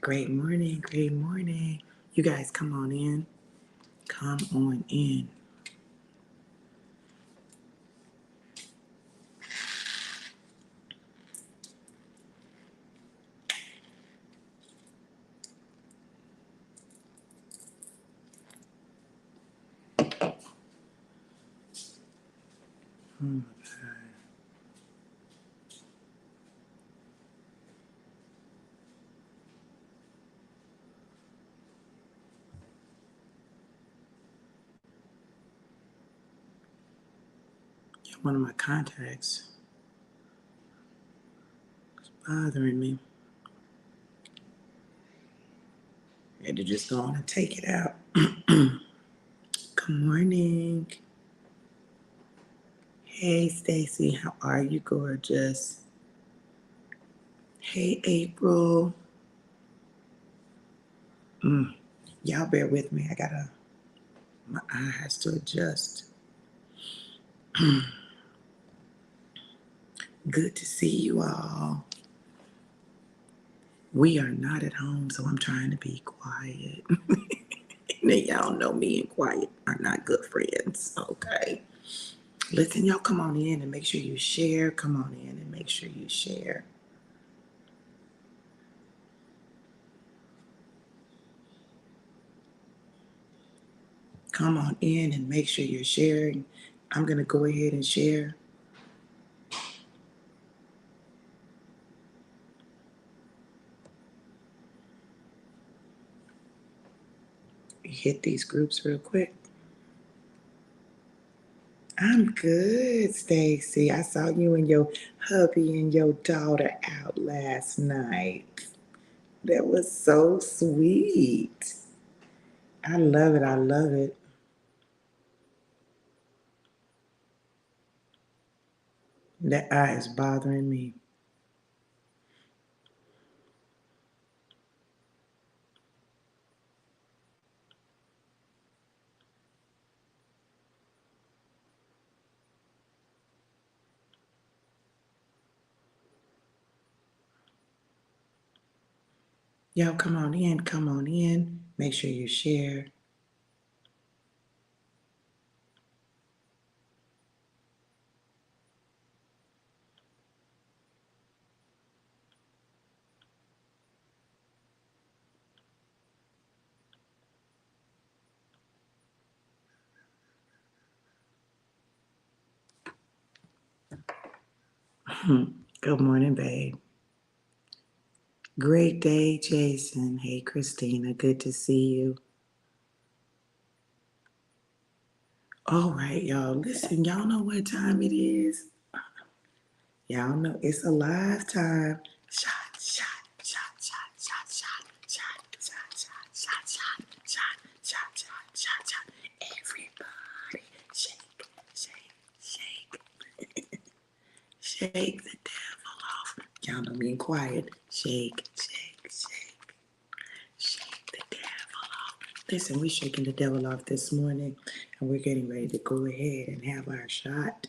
Great morning, great morning. You guys come on in. Come on in. Hmm. One of my contacts is bothering me. I had to just go on and take it out. Good morning. Hey, Stacy, how are you, gorgeous? Hey, April. Y'all bear with me. My eye has to adjust. Good to see you all. We are not at home, so I'm trying to be quiet. Now, y'all know me and quiet are not good friends, okay? Listen, y'all come on in and make sure you share. Come on in and make sure you share. Come on in and make sure you're sharing. I'm going to go ahead and share. Hit these groups real quick. I'm good, Stacy. I saw you and your hubby and your daughter out last night. That was so sweet. I love it. I love it. That eye is bothering me. Y'all come on in. Come on in. Make sure you share. Good morning, babe. Great day, Jason. Hey, Christina. Good to see you. All right, y'all. Listen, y'all know what time it is. Y'all know it's a live time. Shot, shot, shot, shot, shot, shot, shot, shot, shot, shot, shot, shot, shot, shot, shot, shot. Everybody, shake, shake, shake, shake the devil off. Y'all know me and quiet. Shake, shake, shake, shake the devil off. Listen, we're shaking the devil off this morning, and we're getting ready to go ahead and have our shot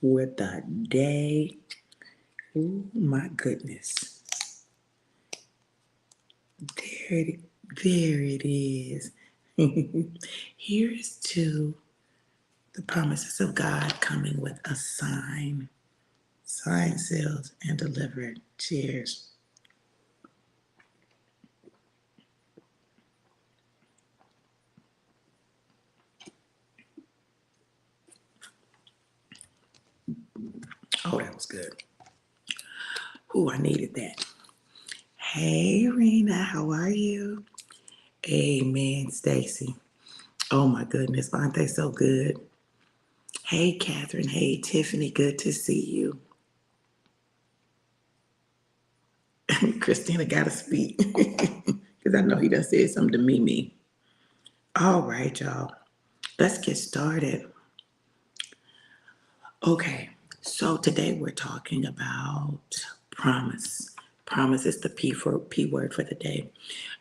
for the day. Oh my goodness. There it is. Here's to the promises of God coming with a sign. Sign, sealed, and delivered. Cheers. Oh, that was good. Ooh, I needed that. Hey, Rena, how are you? Amen, Stacy. Oh my goodness, aren't they so good? Hey, Catherine. Hey, Tiffany. Good to see you. Christina got to speak because I know he done said something to Mimi. All right, y'all. Let's get started. Okay, so today we're talking about promise. Promise is the P word for the day,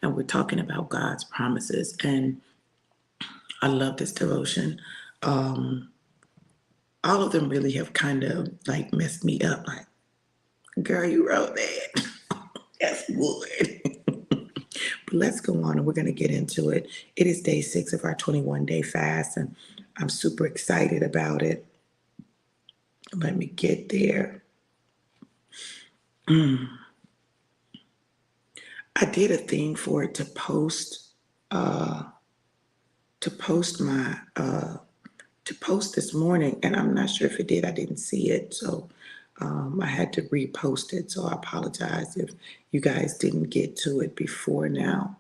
and we're talking about God's promises. And I love this devotion. All of them really have kind of like messed me up. Like, girl, you wrote that. That's good. let's go on and we're going to get into it. It is day 6 of our 21-day fast, and I'm super excited about it. Let me get there. I did a thing for it to post my to post this morning, and I'm not sure if it did. I didn't see it, so I had to repost it. So I apologize if you guys didn't get to it before now.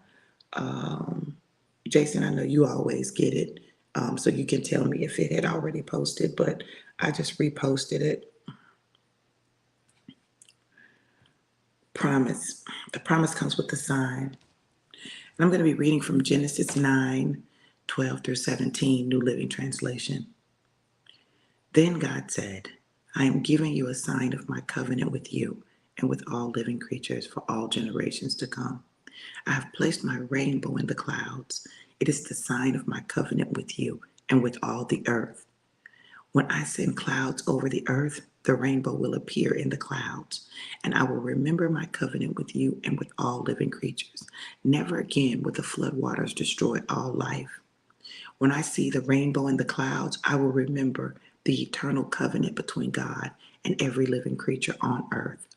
Jason, I know you always get it, so you can tell me if it had already posted, but I just reposted it. Promise. The promise comes with the sign. And I'm going to be reading from Genesis 9:12 through 17, New Living Translation. Then God said, I am giving you a sign of my covenant with you and with all living creatures for all generations to come. I have placed my rainbow in the clouds. It is the sign of my covenant with you and with all the earth. When I send clouds over the earth, the rainbow will appear in the clouds, and I will remember my covenant with you and with all living creatures. Never again will the floodwaters destroy all life. When I see the rainbow in the clouds, I will remember the eternal covenant between God and every living creature on earth.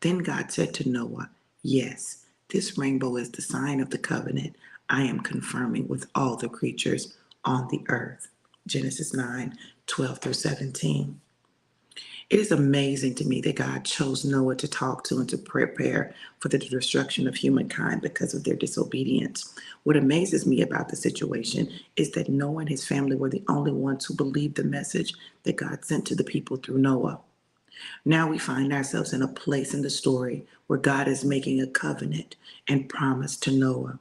Then God said to Noah, yes, this rainbow is the sign of the covenant I am confirming with all the creatures on the earth. Genesis 9:12 through 17. It is amazing to me that God chose Noah to talk to and to prepare for the destruction of humankind because of their disobedience. What amazes me about the situation is that Noah and his family were the only ones who believed the message that God sent to the people through Noah. Now we find ourselves in a place in the story where God is making a covenant and promise to Noah.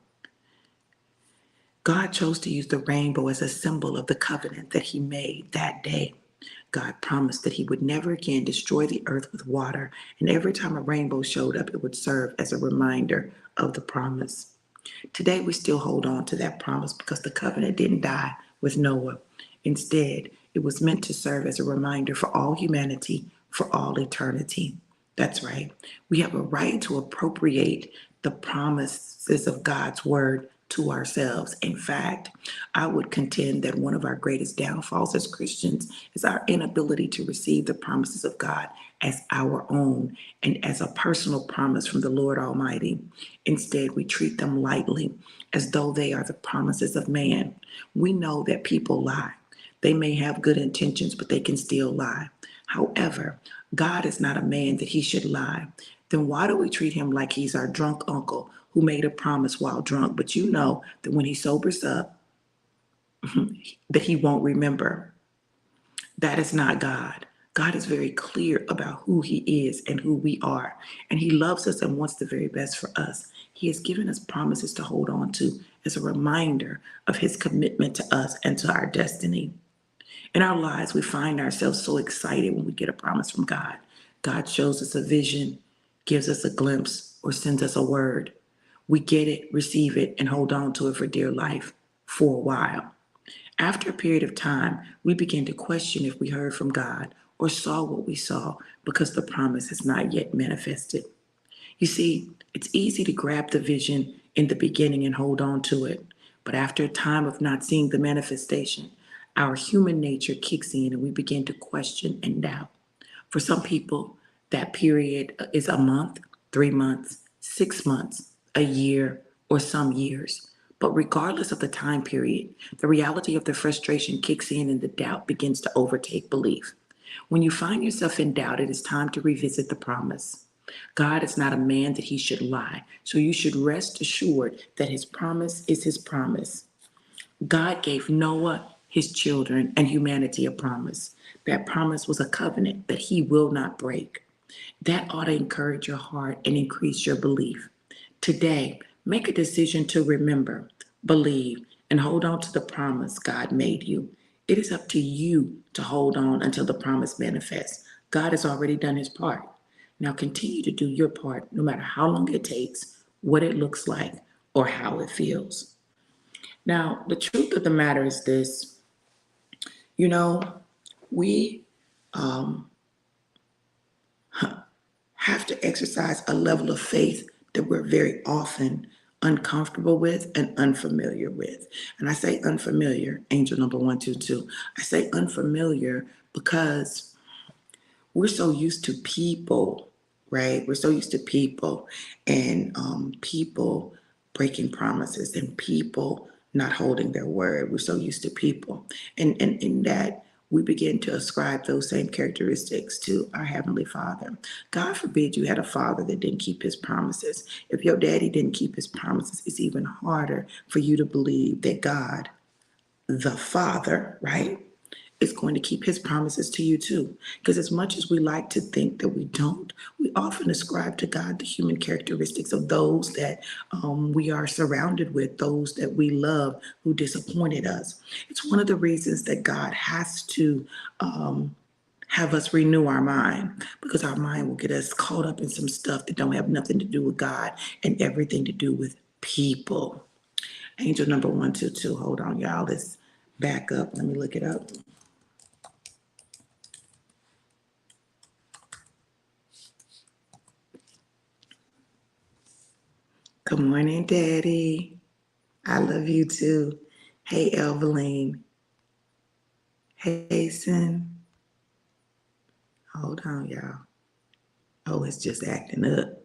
God chose to use the rainbow as a symbol of the covenant that he made that day. God promised that he would never again destroy the earth with water, and every time a rainbow showed up, it would serve as a reminder of the promise. Today, we still hold on to that promise because the covenant didn't die with Noah. Instead, it was meant to serve as a reminder for all humanity, for all eternity. That's right. We have a right to appropriate the promises of God's word to ourselves. In fact, I would contend that one of our greatest downfalls as Christians is our inability to receive the promises of God as our own and as a personal promise from the Lord Almighty. Instead, we treat them lightly as though they are the promises of man. We know that people lie. They may have good intentions, but they can still lie. However, God is not a man that he should lie. Then why do we treat him like he's our drunk uncle who made a promise while drunk? But you know that when he sobers up, that he won't remember. That is not God. God is very clear about who he is and who we are. And he loves us and wants the very best for us. He has given us promises to hold on to as a reminder of his commitment to us and to our destiny. In our lives, we find ourselves so excited when we get a promise from God. God shows us a vision, gives us a glimpse, or sends us a word. We get it, receive it, and hold on to it for dear life for a while. After a period of time, we begin to question if we heard from God or saw what we saw because the promise has not yet manifested. You see, it's easy to grab the vision in the beginning and hold on to it. But after a time of not seeing the manifestation, our human nature kicks in and we begin to question and doubt. For some people, that period is a month, 3 months, 6 months, a year, or some years. But regardless of the time period, the reality of the frustration kicks in and the doubt begins to overtake belief. When you find yourself in doubt, it is time to revisit the promise. God is not a man that he should lie, so you should rest assured that his promise is his promise. God gave Noah, his children, and humanity a promise. That promise was a covenant that he will not break. That ought to encourage your heart and increase your belief. Today, make a decision to remember, believe, and hold on to the promise God made you. It is up to you to hold on until the promise manifests. God has already done his part. Now continue to do your part, no matter how long it takes, what it looks like, or how it feels. Now, the truth of the matter is this, you know, we have to exercise a level of faith that we're very often uncomfortable with, and unfamiliar with. And I say unfamiliar, angel number 122. I say unfamiliar because we're so used to people, right? We're so used to people and people breaking promises and people not holding their word. We're so used to people. And in that, we begin to ascribe those same characteristics to our Heavenly Father. God forbid you had a father that didn't keep his promises. If your daddy didn't keep his promises, it's even harder for you to believe that God, the Father, right, is going to keep his promises to you too. Because as much as we like to think that we don't, we often ascribe to God the human characteristics of those that we are surrounded with, those that we love who disappointed us. It's one of the reasons that God has to have us renew our mind, because our mind will get us caught up in some stuff that don't have nothing to do with God and everything to do with people. Angel number 122. Hold on, y'all. Let's back up. Let me look it up. Good morning, Daddy. I love you too. Hey, Eveline. Hasten. Hold on, y'all. Oh, it's just acting up.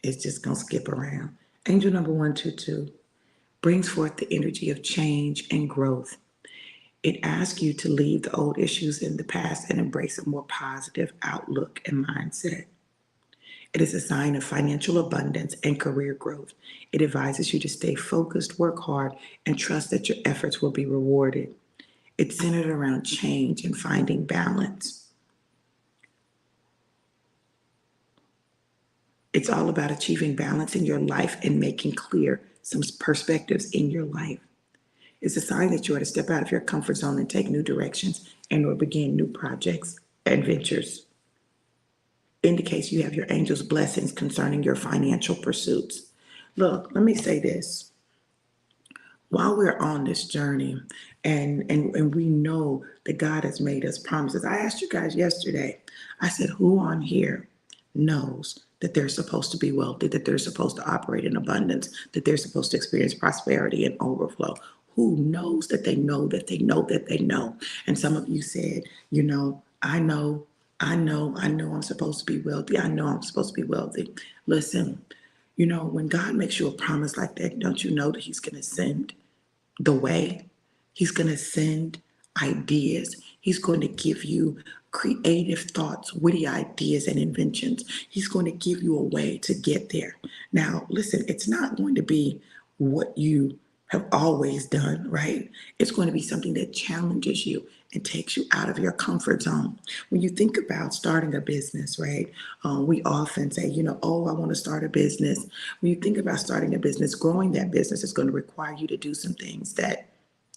It's just going to skip around. Angel number 122 brings forth the energy of change and growth. It asks you to leave the old issues in the past and embrace a more positive outlook and mindset. It is a sign of financial abundance and career growth. It advises you to stay focused, work hard, and trust that your efforts will be rewarded. It's centered around change and finding balance. It's all about achieving balance in your life and making clear some perspectives in your life. It's a sign that you are to step out of your comfort zone and take new directions and or begin new projects and ventures. Indicates you have your angel's blessings concerning your financial pursuits. Look, let me say this. While we're on this journey and we know that God has made us promises, I asked you guys yesterday, I said, who on here knows that they're supposed to be wealthy, that they're supposed to operate in abundance, that they're supposed to experience prosperity and overflow? Who knows that they know that they know that they know? And some of you said, I know I'm supposed to be wealthy. I know I'm supposed to be wealthy. Listen, when God makes you a promise like that, don't you know that he's going to send the way? He's going to send ideas. He's going to give you creative thoughts, witty ideas, and inventions. He's going to give you a way to get there. Now, listen, it's not going to be what you have always done, right? It's going to be something that challenges you and takes you out of your comfort zone. When you think about starting a business, right? We often say, oh, I want to start a business. When you think about starting a business, growing that business is going to require you to do some things that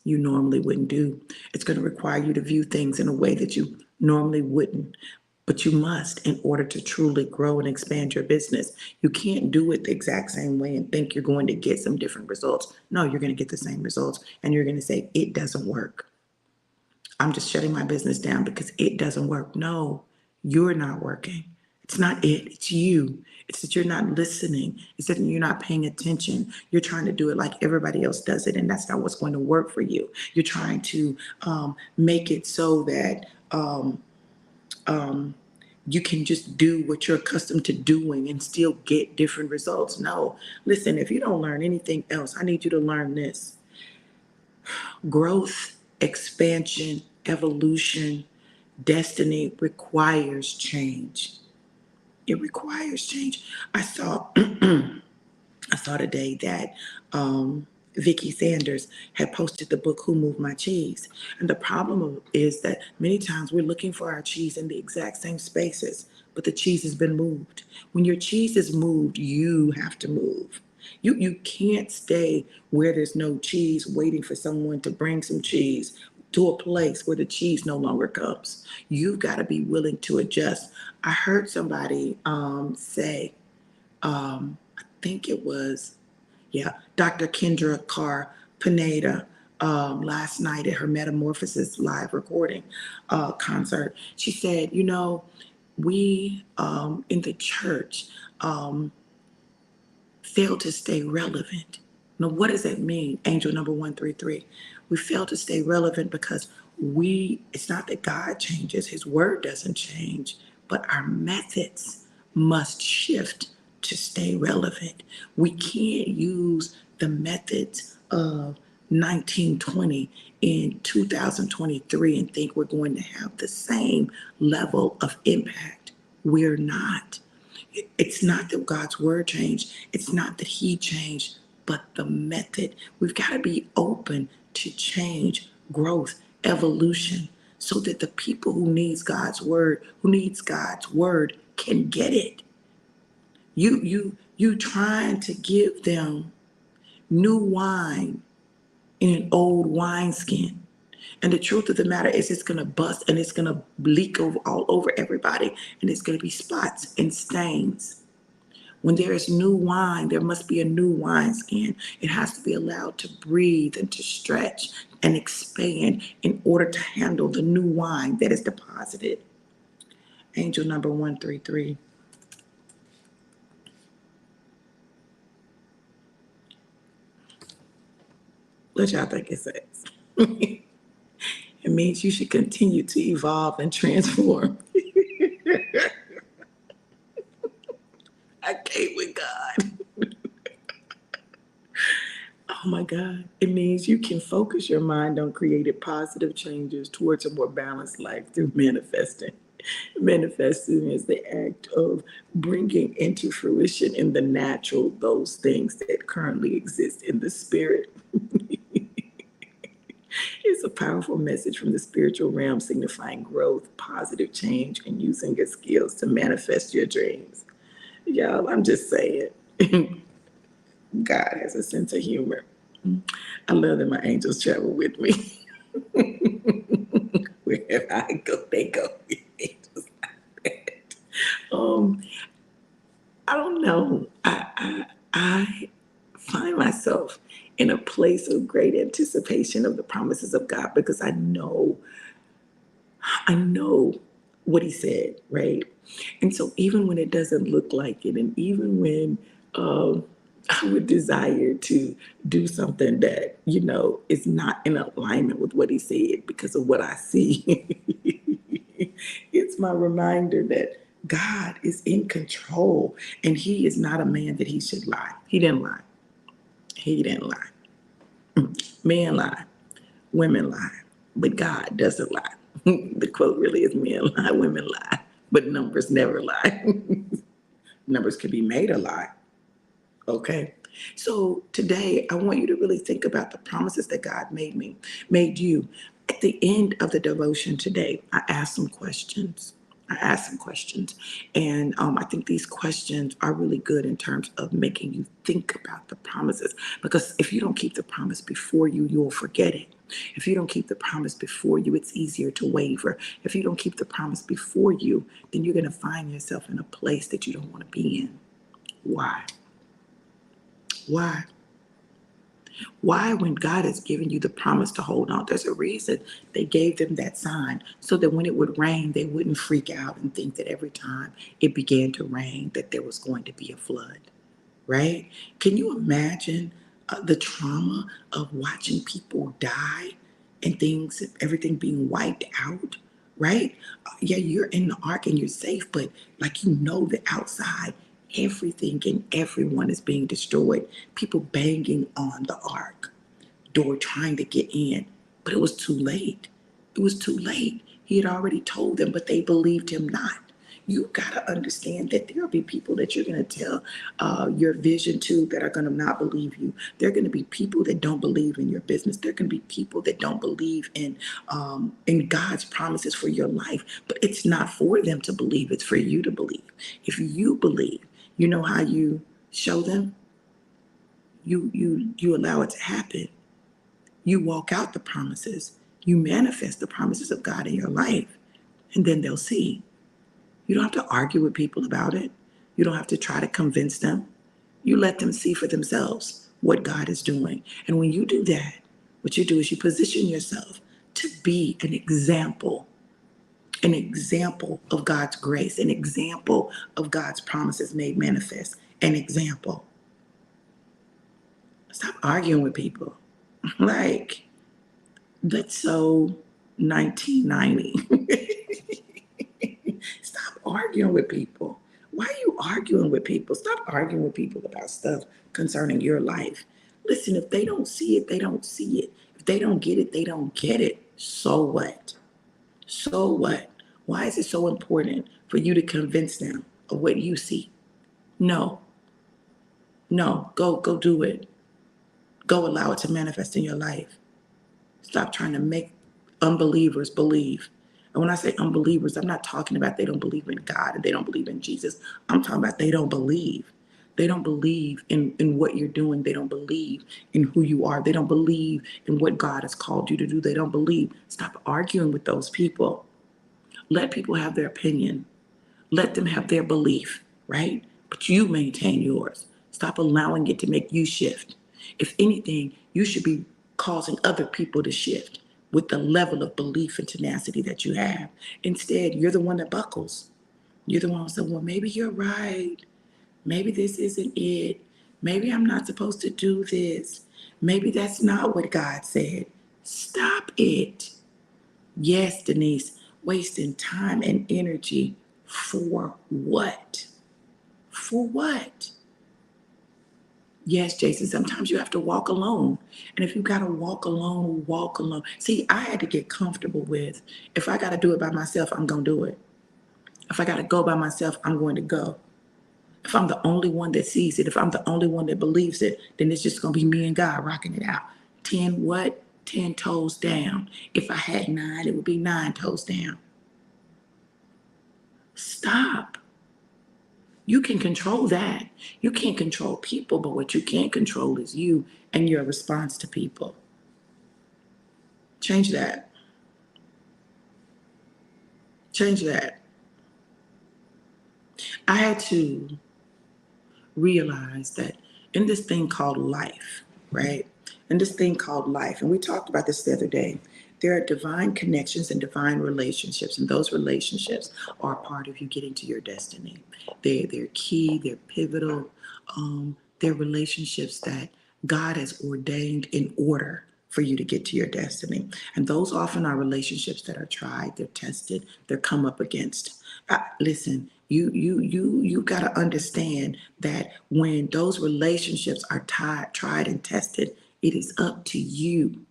you normally wouldn't do. It's going to require you to view things in a way that you normally wouldn't. But you must in order to truly grow and expand your business. You can't do it the exact same way and think you're going to get some different results. No, you're going to get the same results and you're going to say, it doesn't work. I'm just shutting my business down because it doesn't work. No, you're not working. It's not it, it's you. It's that you're not listening. It's that you're not paying attention. You're trying to do it like everybody else does it, and that's not what's going to work for you. You're trying to make it so that you can just do what you're accustomed to doing and still get different results. No, listen, if you don't learn anything else, I need you to learn this. Growth, expansion, evolution, destiny requires change. It requires change. I saw today that Vicky Sanders had posted the book Who Moved My Cheese. And the problem is that many times we're looking for our cheese in the exact same spaces, but the cheese has been moved. When your cheese is moved, you have to move. You can't stay where there's no cheese waiting for someone to bring some cheese to a place where the cheese no longer comes. You've got to be willing to adjust. I heard somebody say, I think it was, yeah, Dr. Kendra Carr Pineda last night at her Metamorphosis live recording concert. She said, we in the church fail to stay relevant. Now, what does that mean? Angel number 133. We fail to stay relevant because it's not that God changes, his word doesn't change, but our methods must shift to stay relevant. We can't use the methods of 1920 in 2023 and think we're going to have the same level of impact. We're not. It's not that God's word changed. It's not that he changed, but the method. We've got to be open to change, growth, evolution, so that the people who needs God's word can get it. You trying to give them new wine in an old wineskin. And the truth of the matter is it's going to bust and it's going to leak over all over everybody. And it's going to be spots and stains. When there is new wine, there must be a new wineskin. It has to be allowed to breathe and to stretch and expand in order to handle the new wine that is deposited. Angel number 133. What y'all think it says? It means you should continue to evolve and transform. I came with God. Oh my God. It means you can focus your mind on creating positive changes towards a more balanced life through manifesting. Manifesting is the act of bringing into fruition in the natural those things that currently exist in the spirit. It's a powerful message from the spiritual realm signifying growth, positive change, and using your skills to manifest your dreams. Y'all, I'm just saying, God has a sense of humor. I love that my angels travel with me. Wherever I go, they go with me. Just like that. Um, I don't know. I find myself in a place of great anticipation of the promises of God because I know what he said, right? And so even when it doesn't look like it, and even when I would desire to do something that, is not in alignment with what he said because of what I see, it's my reminder that God is in control and he is not a man that he should lie. He didn't lie. He didn't lie. Men lie. Women lie, but God doesn't lie. The quote really is men lie, women lie, but numbers never lie. Numbers can be made a lie. Okay. So today I want you to really think about the promises that God made you. At the end of the devotion today, I asked some questions. And I think these questions are really good in terms of making you think about the promises. Because if you don't keep the promise before you, you'll forget it. If you don't keep the promise before you, it's easier to waver. If you don't keep the promise before you, then you're going to find yourself in a place that you don't want to be in. Why? Why? Why, when God has given you the promise to hold on? There's a reason they gave them that sign so that when it would rain, they wouldn't freak out and think that every time it began to rain that there was going to be a flood, right? Can you imagine the trauma of watching people die and everything being wiped out, right? Yeah, you're in the ark and you're safe, but like the outside, everything and everyone is being destroyed. People banging on the ark door trying to get in, but it was too late. It was too late. He had already told them, but they believed him not. You got to understand that there'll be people that you're going to tell your vision to that are going to not believe you. There are going to be people that don't believe in your business. There are going to be people that don't believe in God's promises for your life. But it's not for them to believe. It's for you to believe. If you believe, you know how you show them? You allow it to happen. You walk out the promises. You manifest the promises of God in your life. And then they'll see. You don't have to argue with people about it. You don't have to try to convince them. You let them see for themselves what God is doing. And when you do that, what you do is you position yourself to be an example of God's grace, an example of God's promises made manifest, an example. Stop arguing with people. Like, that's so 1990. Stop arguing with people. Why are you arguing with people? Stop arguing with people about stuff concerning your life. Listen, if they don't see it, they don't see it. If they don't get it, they don't get it. So what? So what? Why is it so important for you to convince them of what you see? No, no, go do it. Go allow it to manifest in your life. Stop trying to make unbelievers believe. And when I say unbelievers, I'm not talking about they don't believe in God and they don't believe in Jesus. I'm talking about they don't believe. They don't believe in what you're doing. They don't believe in who you are. They don't believe in what God has called you to do. They don't believe. Stop arguing with those people. Let people have their opinion. Let them have their belief, right? But you maintain yours. Stop allowing it to make you shift. If anything, you should be causing other people to shift with the level of belief and tenacity that you have. Instead, you're the one that buckles. You're the one who says, well, maybe you're right. Maybe this isn't it. Maybe I'm not supposed to do this. Maybe that's not what God said. Stop it. Yes, Denise, wasting time and energy for what? For what? Yes, Jason, sometimes you have to walk alone. And if you got to walk alone, walk alone. See, I had to get comfortable with if I got to do it by myself, I'm going to do it. If I got to go by myself, I'm going to go. If I'm the only one that sees it, if I'm the only one that believes it, then it's just going to be me and God rocking it out. 10 what? 10 toes down. If I had 9, it would be 9 toes down. Stop. You can control that. You can't control people, but what you can't control is you and your response to people. Change that. Change that. I had to realize that in this thing called life, right? In this thing called life, and we talked about this the other day, there are divine connections and divine relationships, and those relationships are a part of you getting to your destiny. They're key, they're pivotal, they're relationships that God has ordained in order for you to get to your destiny. And those often are relationships that are tried, they're tested, they're come up against. Listen, you got to understand that when those relationships are tried and tested, it is up to you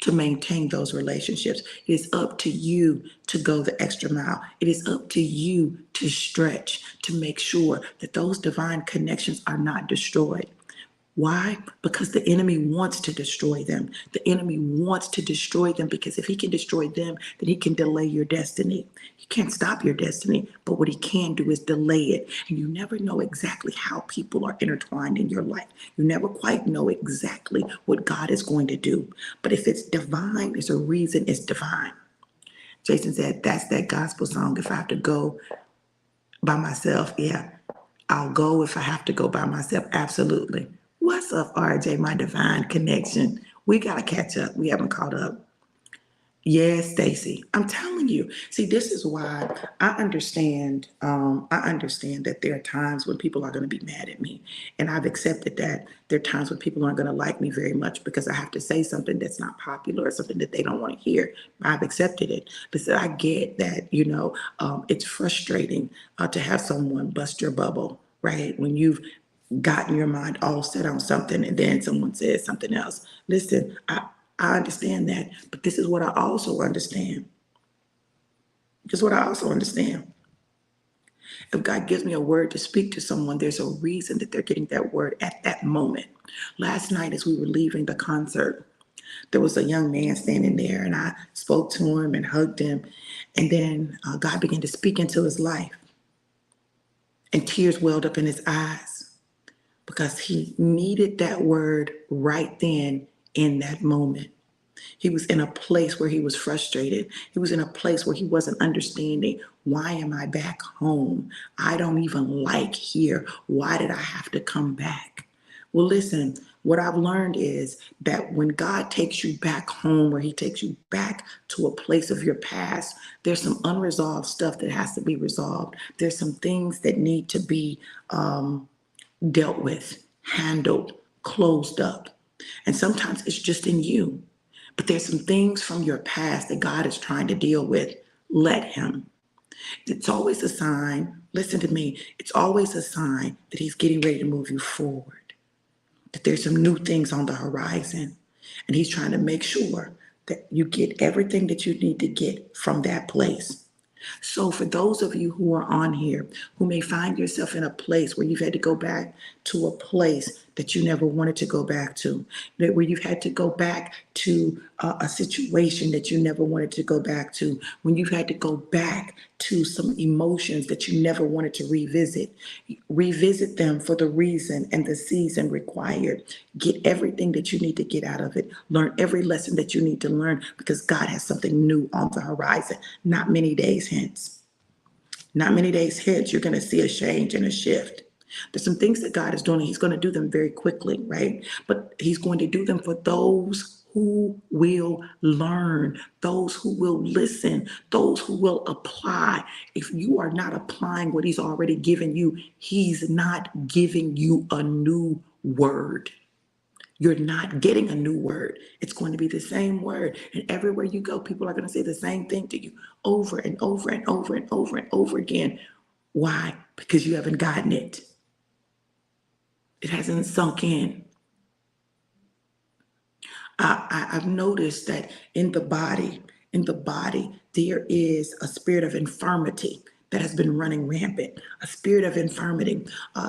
to maintain those relationships. It is up to you to go the extra mile. It is up to you to stretch, to make sure that those divine connections are not destroyed. Why? Because the enemy wants to destroy them. The enemy wants to destroy them because if he can destroy them, then he can delay your destiny. He can't stop your destiny, but what he can do is delay it. And you never know exactly how people are intertwined in your life. You never quite know exactly what God is going to do. But if it's divine, there's a reason it's divine. Jason said, that's that gospel song. If I have to go by myself, yeah, I'll go if I have to go by myself. Absolutely. What's up, RJ, my divine connection? We got to catch up. We haven't caught up. Yes, Stacy. I'm telling you. See, this is why I understand. I understand that there are times when people are going to be mad at me, and I've accepted that. There are times when people aren't going to like me very much because I have to say something that's not popular or something that they don't want to hear. I've accepted it, but so I get that. It's frustrating to have someone bust your bubble, right? When you've gotten your mind all set on something and then someone says something else. Listen, I understand that, but this is what I also understand. This is what I also understand. If God gives me a word to speak to someone, there's a reason that they're getting that word at that moment. Last night, as we were leaving the concert, there was a young man standing there, and I spoke to him and hugged him. And then God began to speak into his life, and tears welled up in his eyes because he needed that word right then in that moment. He was in a place where he was frustrated. He was in a place where he wasn't understanding, why am I back home? I don't even like here. Why did I have to come back? Well, listen, what I've learned is that when God takes you back home, or he takes you back to a place of your past, there's some unresolved stuff that has to be resolved. There's some things that need to be dealt with, handled, closed up. And sometimes it's just in you. But there's some things from your past that God is trying to deal with. Let him. It's always a sign, listen to me, it's always a sign that he's getting ready to move you forward, that there's some new things on the horizon. And he's trying to make sure that you get everything that you need to get from that place. So for those of you who are on here, who may find yourself in a place where you've had to go back to a place that you never wanted to go back to, where you've had to go back to a situation that you never wanted to go back to, when you've had to go back to some emotions that you never wanted to revisit them for the reason and the season required. Get everything that you need to get out of it. Learn every lesson that you need to learn, because God has something new on the horizon. Not many days hence. Not many days hence, you're going to see a change and a shift. There's some things that God is doing, and he's going to do them very quickly, right? But he's going to do them for those who will learn, those who will listen, those who will apply. If you are not applying what he's already given you, he's not giving you a new word. You're not getting a new word. It's going to be the same word. And everywhere you go, people are going to say the same thing to you over and over and over and over and over again. Why? Because you haven't gotten it. It hasn't sunk in. I've noticed that in the body, there is a spirit of infirmity that has been running rampant. A spirit of infirmity.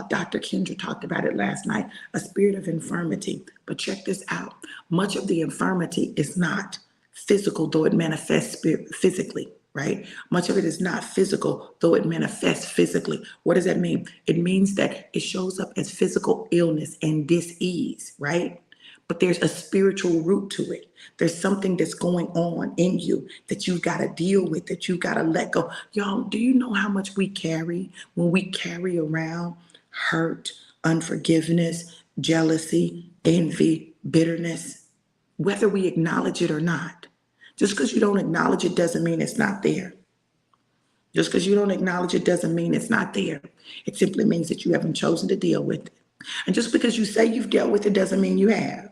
Dr. Kendra talked about it last night. A spirit of infirmity. But check this out. Much of the infirmity is not physical, though it manifests physically, right? Much of it is not physical, though it manifests physically. What does that mean? It means that it shows up as physical illness and dis-ease, right? But there's a spiritual root to it. There's something that's going on in you that you've got to deal with, that you've got to let go. Y'all, do you know how much we carry when we carry around hurt, unforgiveness, jealousy, envy, bitterness, whether we acknowledge it or not? Just because you don't acknowledge it doesn't mean it's not there. Just because you don't acknowledge it doesn't mean it's not there. It simply means that you haven't chosen to deal with it. And just because you say you've dealt with it doesn't mean you have.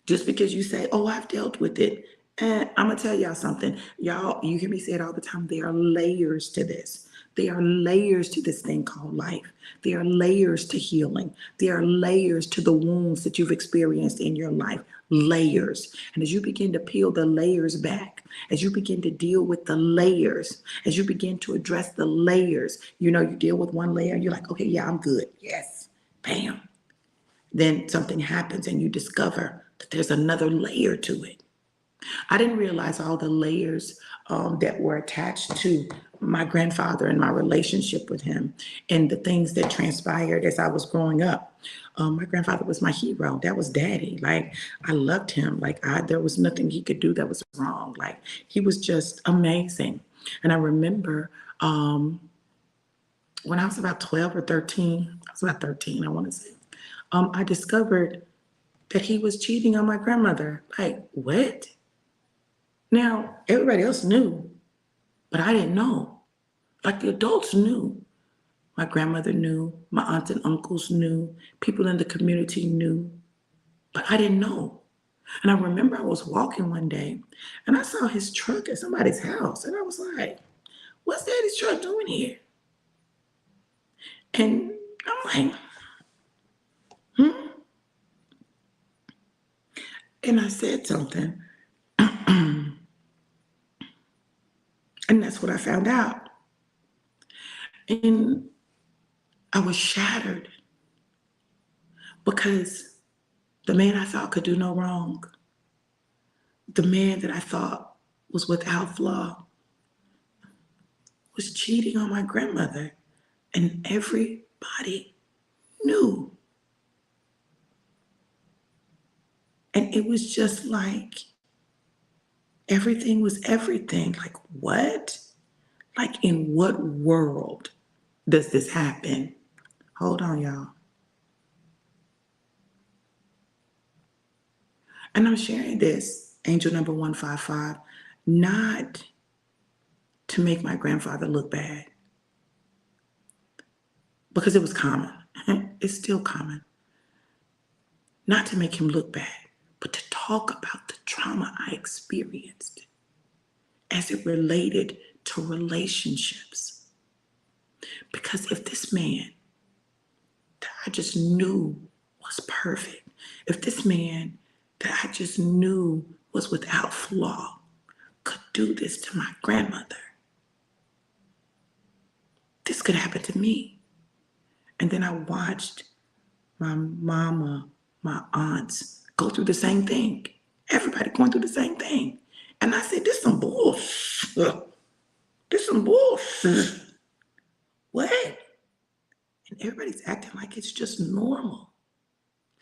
Just because you say, oh, I've dealt with it. And I'm going to tell y'all something. Y'all, you hear me say it all the time. There are layers to this. There are layers to this thing called life. There are layers to healing. There are layers to the wounds that you've experienced in your life. Layers. And as you begin to peel the layers back, as you begin to deal with the layers, as you begin to address the layers, you deal with one layer and you're like, okay, yeah, I'm good. Yes. Bam. Then something happens and you discover that there's another layer to it. I didn't realize all the layers that were attached to my grandfather and my relationship with him and the things that transpired as I was growing up. My grandfather was my hero. That was daddy. Like, I loved him. Like, there was nothing he could do that was wrong. Like, he was just amazing. And I remember when I was about 12 or 13, I was about 13, I want to say, I discovered that he was cheating on my grandmother. Like, what? Now, everybody else knew, but I didn't know. Like, the adults knew. My grandmother knew, my aunts and uncles knew, people in the community knew, but I didn't know. And I remember I was walking one day and I saw his truck at somebody's house. And I was like, what's daddy's truck doing here? And I'm like, and I said something. And that's what I found out. And I was shattered because the man I thought could do no wrong, the man that I thought was without flaw, was cheating on my grandmother, and everybody knew. And it was just like everything was everything. Like, what? Like, in what world does this happen? Hold on, y'all. And I'm sharing this, angel number 155, not to make my grandfather look bad, because it was common. It's still common. not to make him look bad, but to talk about the trauma I experienced as it related to relationships. Because if this man that I just knew was perfect, if this man that I just knew was without flaw could do this to my grandmother, this could happen to me. And then I watched my mama, my aunts go through the same thing. Everybody going through the same thing. And I said, this some bullshit. This some bullshit. What? And everybody's acting like it's just normal.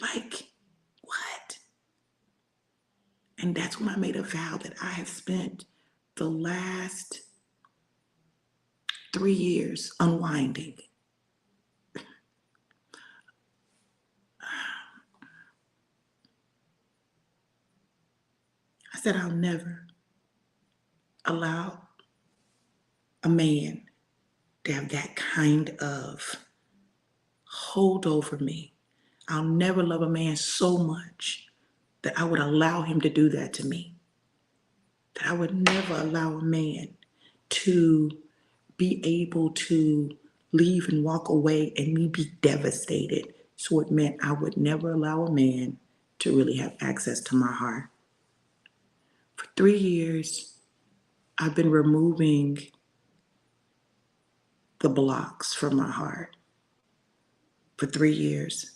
Like, what? And that's when I made a vow that I have spent the last 3 years unwinding. I said, I'll never allow a man to have that kind of hold over me. I'll never love a man so much that I would allow him to do that to me. That I would never allow a man to be able to leave and walk away and me be devastated. So it meant I would never allow a man to really have access to my heart. For 3 years, I've been removing the blocks from my heart. For 3 years.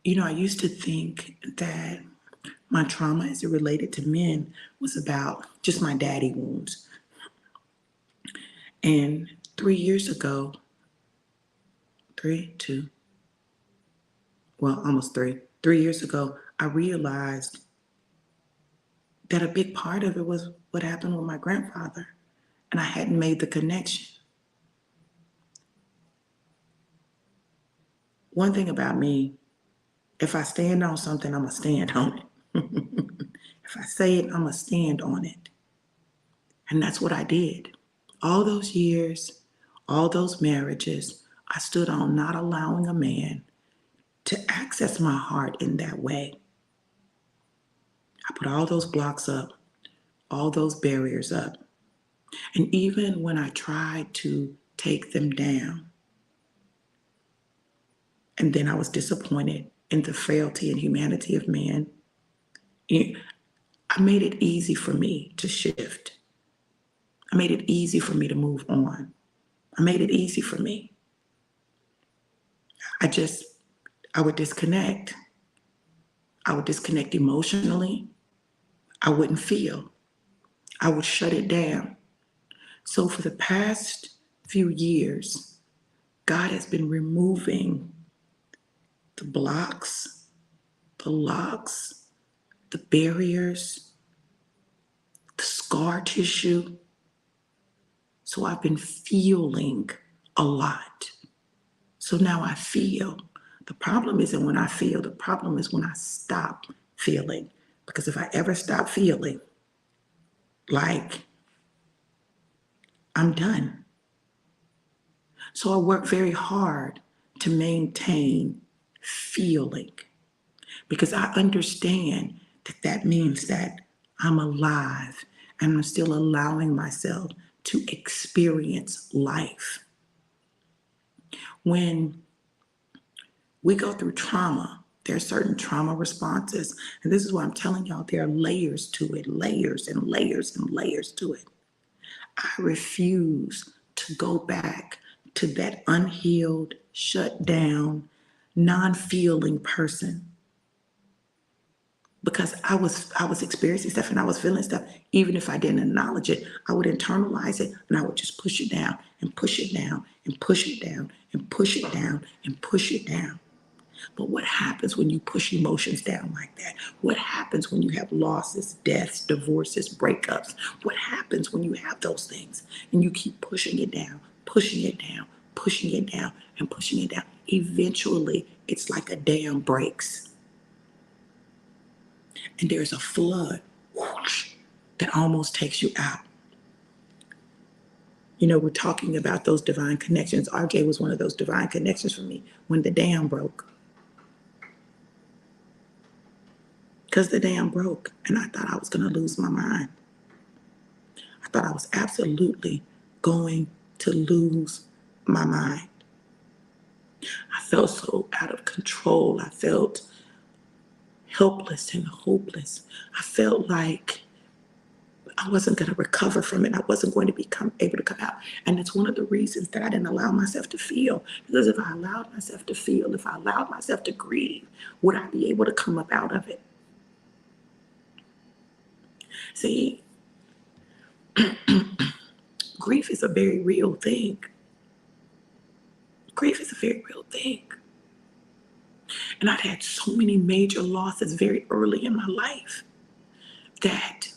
You know, I used to think that my trauma as it related to men was about just my daddy wounds. And 3 years ago, almost 3 years ago, I realized that a big part of it was what happened with my grandfather. And I hadn't made the connection. One thing about me, if I stand on something, I'm going to stand on it. If I say it, I'm going to stand on it. And that's what I did. All those years, all those marriages, I stood on not allowing a man to access my heart in that way. I put all those blocks up, all those barriers up. And even when I tried to take them down, and then I was disappointed in the frailty and humanity of man, I made it easy for me to shift. I made it easy for me to move on. I made it easy for me. I would disconnect. I would disconnect emotionally. I wouldn't feel. I would shut it down. So for the past few years, God has been removing the blocks, the locks, the barriers, the scar tissue. So I've been feeling a lot. So now I feel. The problem isn't when I feel, the problem is when I stop feeling. Because if I ever stop feeling, like I'm done. So I work very hard to maintain feeling because I understand that that means that I'm alive and I'm still allowing myself to experience life. When we go through trauma, there are certain trauma responses. And this is why I'm telling y'all there are layers to it, layers and layers and layers to it. I refuse to go back to that unhealed, shut down, non-feeling person. Because I was experiencing stuff and I was feeling stuff. Even if I didn't acknowledge it, I would internalize it and I would just push it down and push it down and push it down and push it down and push it down. But what happens when you push emotions down like that? What happens when you have losses, deaths, divorces, breakups? What happens when you have those things and you keep pushing it down, pushing it down, pushing it down, and pushing it down? Eventually, it's like a dam breaks. And there's a flood whoosh, that almost takes you out. You know, we're talking about those divine connections. RJ was one of those divine connections for me when the dam broke. because the day I'm broke, and I thought I was going to lose my mind. I thought I was absolutely going to lose my mind. I felt so out of control. I felt helpless and hopeless. I felt like I wasn't going to recover from it. I wasn't going to become able to come out. And it's one of the reasons that I didn't allow myself to feel. Because if I allowed myself to feel, if I allowed myself to grieve, would I be able to come up out of it? See, grief is a very real thing. Grief is a very real thing. And I'd had so many major losses very early in my life that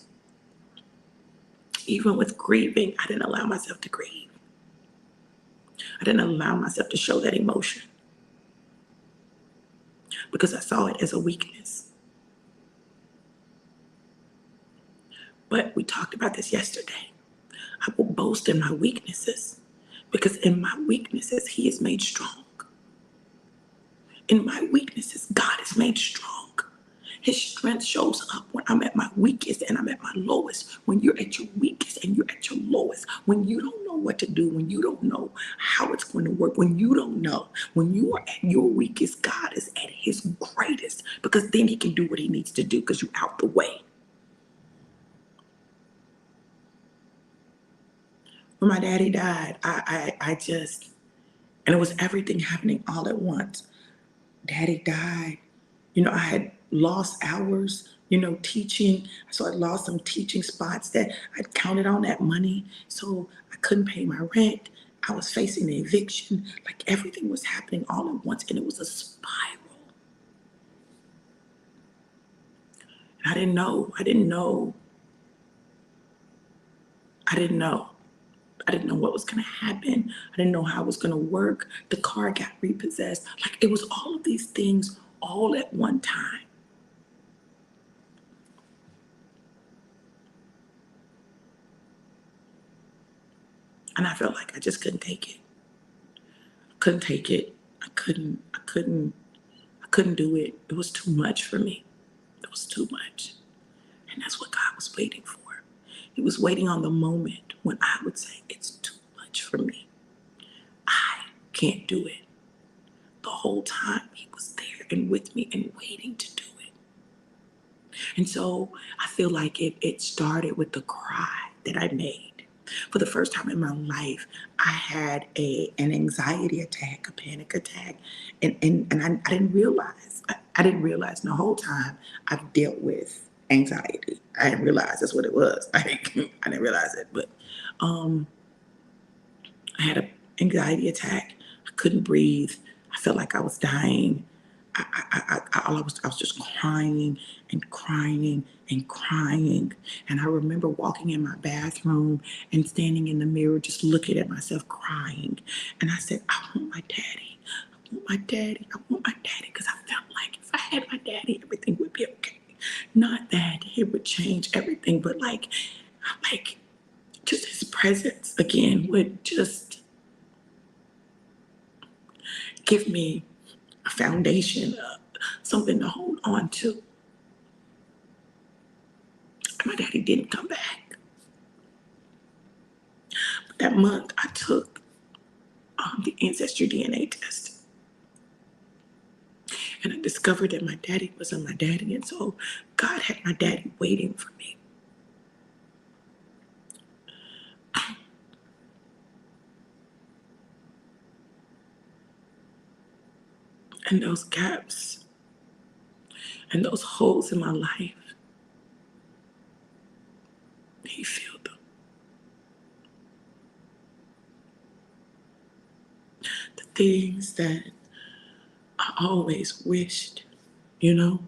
even with grieving, I didn't allow myself to grieve. I didn't allow myself to show that emotion because I saw it as a weakness. But we talked about this yesterday. I will boast in my weaknesses because in my weaknesses, He is made strong. In my weaknesses, God is made strong. His strength shows up when I'm at my weakest and I'm at my lowest. When you're at your weakest and you're at your lowest. When you don't know what to do. When you don't know how it's going to work. When you don't know. When you are at your weakest, God is at His greatest. Because then He can do what He needs to do because you're out the way. When my daddy died, I just, and it was everything happening all at once. Daddy died. I had lost hours, teaching. So I lost some teaching spots that I'd counted on that money. So I couldn't pay my rent. I was facing an eviction. Like everything was happening all at once and it was a spiral. And I didn't know. I didn't know what was going to happen. I didn't know how it was going to work. The car got repossessed. Like it was all of these things all at one time. And I felt like I just couldn't take it. Couldn't take it. I couldn't do it. It was too much for me. It was too much. And that's what God was waiting for. He was waiting on the moment when I would say, it's too much for me. I can't do it. The whole time He was there and with me and waiting to do it. And so I feel like it started with the cry that I made. For the first time in my life, I had an anxiety attack, a panic attack, and I didn't realize. I didn't realize the whole time I've dealt with anxiety. I didn't realize that's what it was. I didn't realize it, but I had an anxiety attack. I couldn't breathe. I felt like I was dying. I was just crying and crying and crying. And I remember walking in my bathroom and standing in the mirror, just looking at myself crying. And I said, I want my daddy. I want my daddy. I want my daddy. Because I felt like if I had my daddy, everything would be okay. Not that it would change everything, but like just His presence again would just give me a foundation, something to hold on to. My daddy didn't come back. But that month, I took the ancestry DNA test. And I discovered that my daddy wasn't my daddy. And so God had my daddy waiting for me. And those gaps and those holes in my life, He filled them. The things that I always wished, my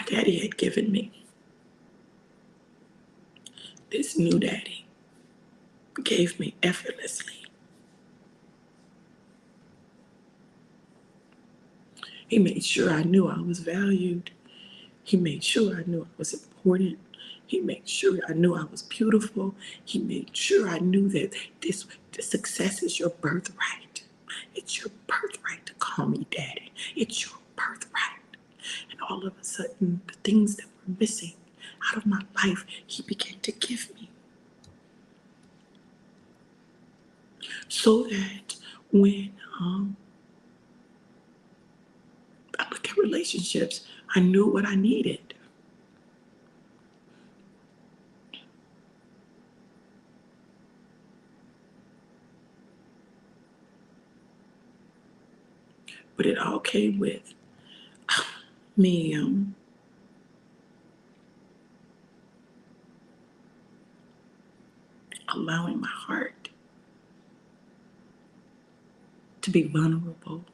daddy had given me. This new daddy gave me effortlessly. He made sure I knew I was valued. He made sure I knew I was important. He made sure I knew I was beautiful. He made sure I knew that this success is your birthright. It's your birthright to call me daddy. It's your birthright. And all of a sudden, the things that were missing out of my life, he began to give me. So that when I look at relationships, I knew what I needed. But it all came with me allowing my heart to be vulnerable.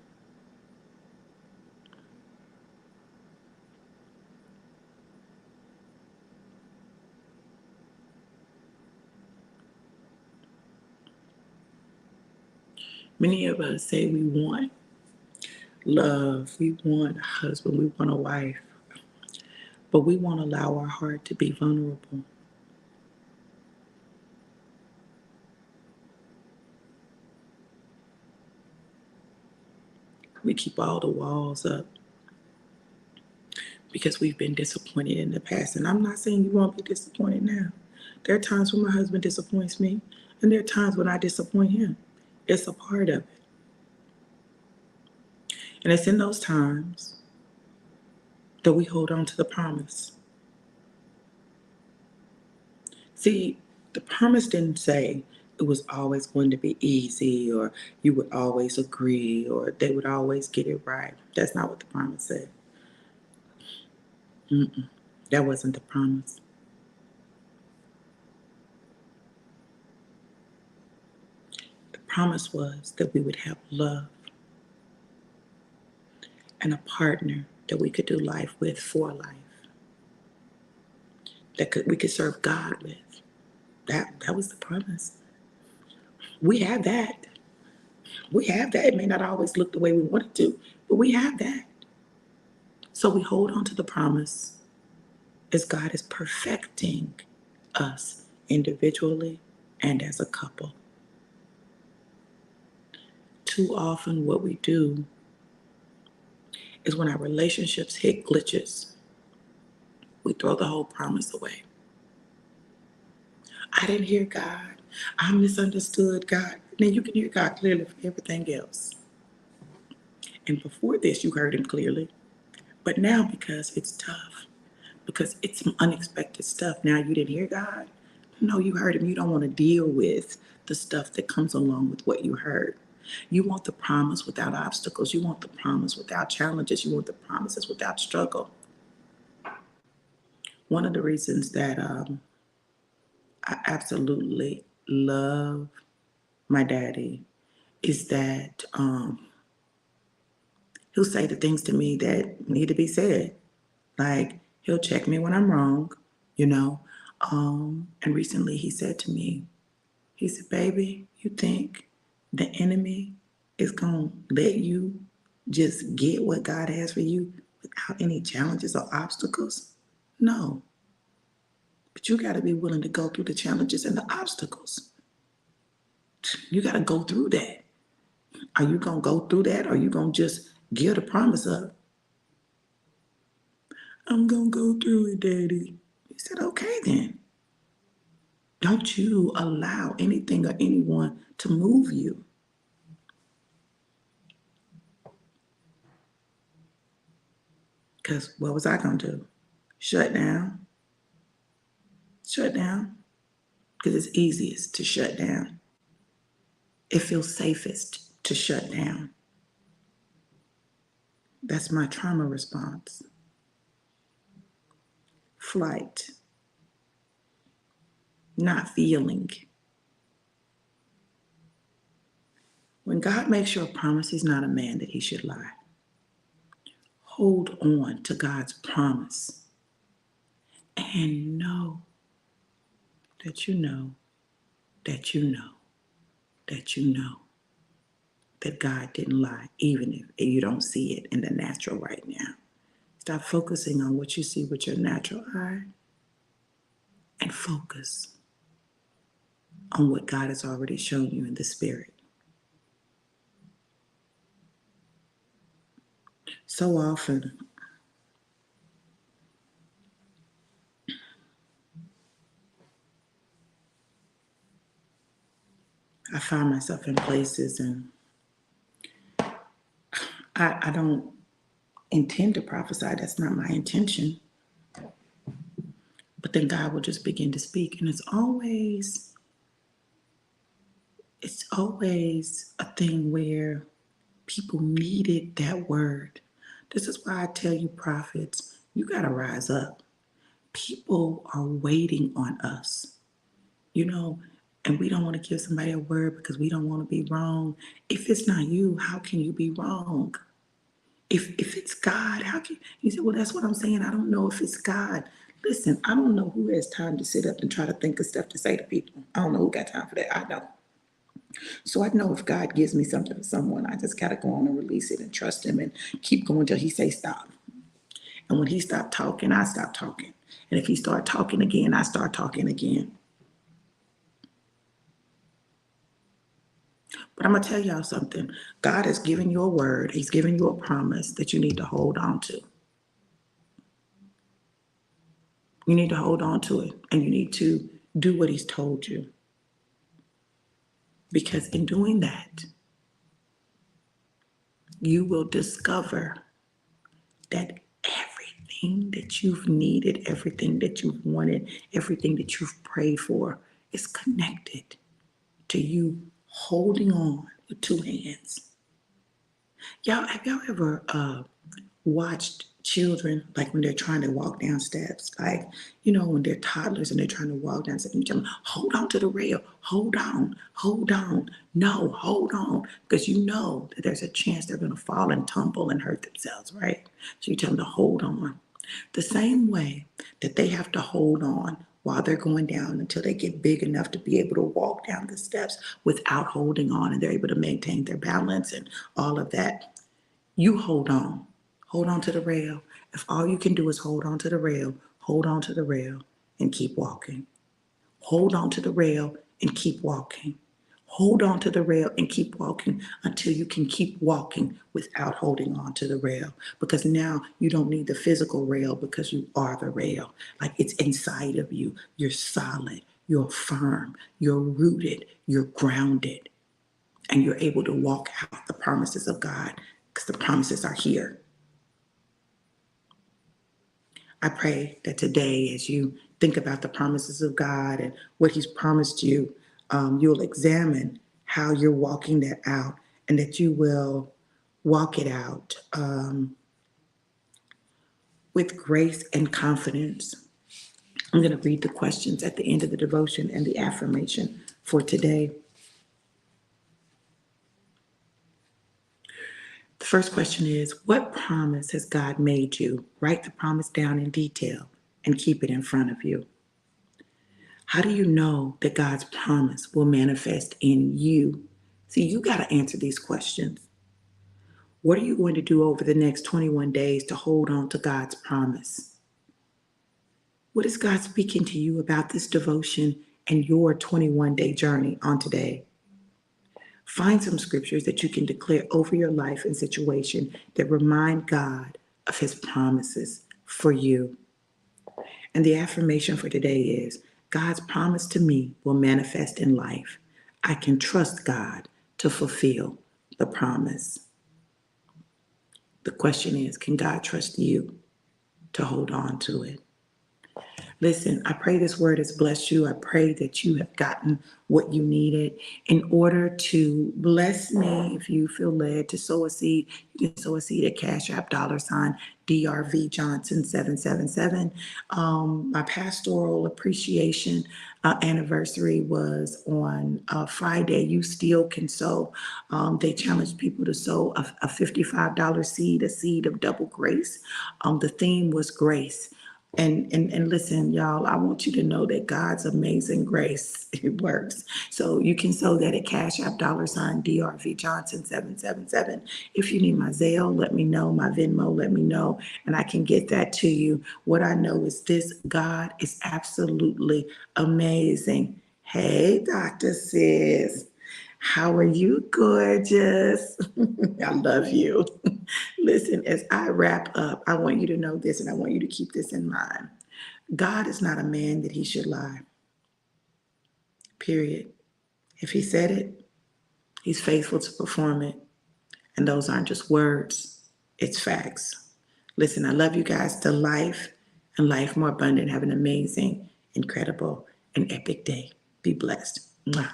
Many of us say we want love, we want a husband, we want a wife, but we won't allow our heart to be vulnerable. We keep all the walls up because we've been disappointed in the past. And I'm not saying you won't be disappointed now. There are times when my husband disappoints me, and there are times when I disappoint him. It's a part of it. And it's in those times that we hold on to the promise. See, the promise didn't say it was always going to be easy or you would always agree or they would always get it right. That's not what the promise said. That wasn't the promise. The promise was that we would have love and a partner that we could do life with for life, we could serve God with. That was the promise. We have that. We have that. It may not always look the way we want it to, but we have that. So we hold on to the promise as God is perfecting us individually and as a couple. Too often, what we do is when our relationships hit glitches, we throw the whole promise away. I didn't hear God. I misunderstood God. Now you can hear God clearly for everything else. And before this, you heard him clearly. But now, because it's tough, because it's some unexpected stuff, now you didn't hear God. No, you heard him. You don't want to deal with the stuff that comes along with what you heard. You want the promise without obstacles. You want the promise without challenges. You want the promises without struggle. One of the reasons that I absolutely love my daddy is that he'll say the things to me that need to be said. Like, he'll check me when I'm wrong, you know. And recently he said to me, he said, baby, you think the enemy is going to let you just get what God has for you without any challenges or obstacles? No. But you got to be willing to go through the challenges and the obstacles. You got to go through that. Are you going to go through that or are you going to just give the promise up? I'm going to go through it, Daddy. He said, okay then. Don't you allow anything or anyone to move you. Because what was I going to do? Shut down? Shut down? Because it's easiest to shut down. It feels safest to shut down. That's my trauma response. Flight. Not feeling. When God makes you a promise, he's not a man that he should lie. Hold on to God's promise and know that you know that you know that you know that God didn't lie, even if you don't see it in the natural right now. Stop focusing on what you see with your natural eye and focus on what God has already shown you in the spirit. So often, I find myself in places and I don't intend to prophesy. That's not my intention. But then God will just begin to speak. And it's always a thing where people needed that word. This is why I tell you, prophets, you got to rise up. People are waiting on us, you know, and we don't want to give somebody a word because we don't want to be wrong. If it's not you, how can you be wrong? If it's God, how can you say, well, that's what I'm saying. I don't know if it's God. Listen, I don't know who has time to sit up and try to think of stuff to say to people. I don't know who got time for that. I don't. So I know if God gives me something for someone, I just got to go on and release it and trust him and keep going till he say stop. And when he stopped talking, I stopped talking. And if he start talking again, I start talking again. But I'm going to tell y'all something. God has given you a word. He's given you a promise that you need to hold on to. You need to hold on to it. And you need to do what he's told you. Because in doing that, you will discover that everything that you've needed, everything that you've wanted, everything that you've prayed for is connected to you holding on with two hands. Have y'all ever watched children, like when they're trying to walk down steps, like, when they're toddlers and they're trying to walk down steps, and you tell them, hold on to the rail, hold on, no, hold on, because you know that there's a chance they're going to fall and tumble and hurt themselves, right? So you tell them to hold on. The same way that they have to hold on while they're going down until they get big enough to be able to walk down the steps without holding on, and they're able to maintain their balance and all of that. You hold on. Hold on to the rail. If all you can do is hold on to the rail, hold on to the rail and keep walking. Hold on to the rail and keep walking. Hold on to the rail and keep walking until you can keep walking without holding on to the rail. Because now you don't need the physical rail because you are the rail. Like it's inside of you. You're solid. You're firm. You're rooted. You're grounded. And you're able to walk out the promises of God because the promises are here. I pray that today, as you think about the promises of God and what he's promised you, you'll examine how you're walking that out and that you will walk it out with grace and confidence. I'm going to read the questions at the end of the devotion and the affirmation for today. The first question is, what promise has God made you? Write the promise down in detail and keep it in front of you. How do you know that God's promise will manifest in you? See, you got to answer these questions. What are you going to do over the next 21 days to hold on to God's promise? What is God speaking to you about this devotion and your 21-day journey on today? Find some scriptures that you can declare over your life and situation that remind God of his promises for you. And the affirmation for today is, God's promise to me will manifest in life. I can trust God to fulfill the promise. The question is, can God trust you to hold on to it? Listen, I pray this word has blessed you. I pray that you have gotten what you needed. In order to bless me, if you feel led to sow a seed, you can sow a seed at Cash App $DRV Johnson 777. My pastoral appreciation anniversary was on Friday. You still can sow. They challenged people to sow a $55 seed, a seed of double grace. The theme was grace. And listen, y'all, I want you to know that God's amazing grace, it works. So you can sow that at Cash App $DRV Johnson 777. If you need my Zelle, let me know. My Venmo, let me know. And I can get that to you. What I know is this: God is absolutely amazing. Hey, Dr. Sis. How are you, gorgeous? I love you. Listen, as I wrap up, I want you to know this and I want you to keep this in mind. God is not a man that he should lie. Period. If he said it, he's faithful to perform it. And those aren't just words, it's facts. Listen, I love you guys to life and life more abundant. Have an amazing, incredible, and epic day. Be blessed. Mwah.